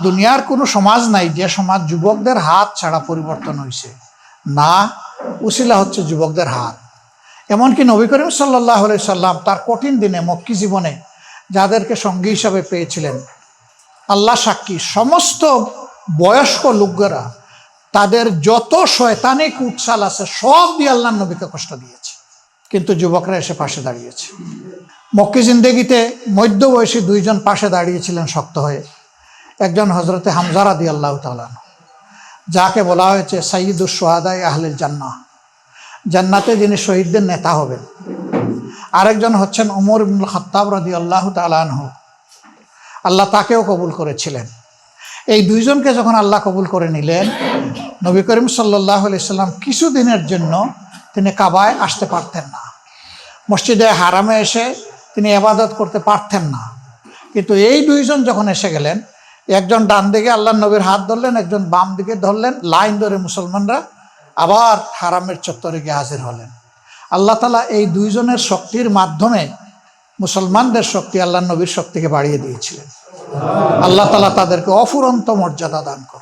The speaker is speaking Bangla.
দুনিয়ার কোনো সমাজ নাই যে সমাজ যুবকদের হাত ছাড়া পরিবর্তন হয়েছে না, উসিলা হচ্ছে যুবকদের হাত। এমনকি নবী করিম সাল্লাল্লাহু আলাইহি সাল্লাম তার কঠিন দিনে মক্কি জীবনে যাদেরকে সঙ্গী হিসাবে পেয়েছিলেন, আল্লাহ সাক্ষী, সমস্ত বয়স্ক লোকেরা তাদের যত শয়তানি কুটচাল আছে সব দিয়ে আল্লাহ নবীকে কষ্ট দিয়েছে, কিন্তু যুবকরা এসে পাশে দাঁড়িয়েছে। মক্কি জিন্দেগিতে মধ্যবয়সী দুইজন পাশে দাঁড়িয়েছিলেন শক্ত হয়ে। একজন হজরতে হামজা রাদিয়াল্লাহু তাআলা, যাকে বলা হয়েছে সাইয়্যিদুশ শুহাদায়ে আহলিল জান্নাহ, জান্নাতে যিনি শহীদদের নেতা হবেন। আরেকজন হচ্ছেন ওমর ইবনুল খাত্তাব রাদিয়াল্লাহু তাআলা আনহু, আল্লাহ তাকেও কবুল করেছিলেন। এই দুইজনকে যখন আল্লাহ কবুল করে নিলেন, নবী করিম সাল্লাল্লাহু আলাইহি সাল্লাম কিছুদিনের জন্য তিনি কাবায় আসতে পারতেন না, মসজিদে হারামে এসে তিনি ইবাদত করতে পারতেন না। কিন্তু এই দুইজন যখন এসে গেলেন, একজন ডান দিকে আল্লাহ নবীর হাত ধরলেন, একজন বাম দিকে ধরলেন, লাইন ধরে মুসলমানরা আবার হারামের চত্বরে গিয়ে হাজির হলেন। আল্লাহ তাআলা এই দুইজনের শক্তির মাধ্যমে মুসলমানদের শক্তি আল্লাহ নবীর শক্তিকে বাড়িয়ে দিয়েছিলেন। আল্লাহ তাআলা তাদেরকে অফুরন্ত মর্যাদা দান করেন।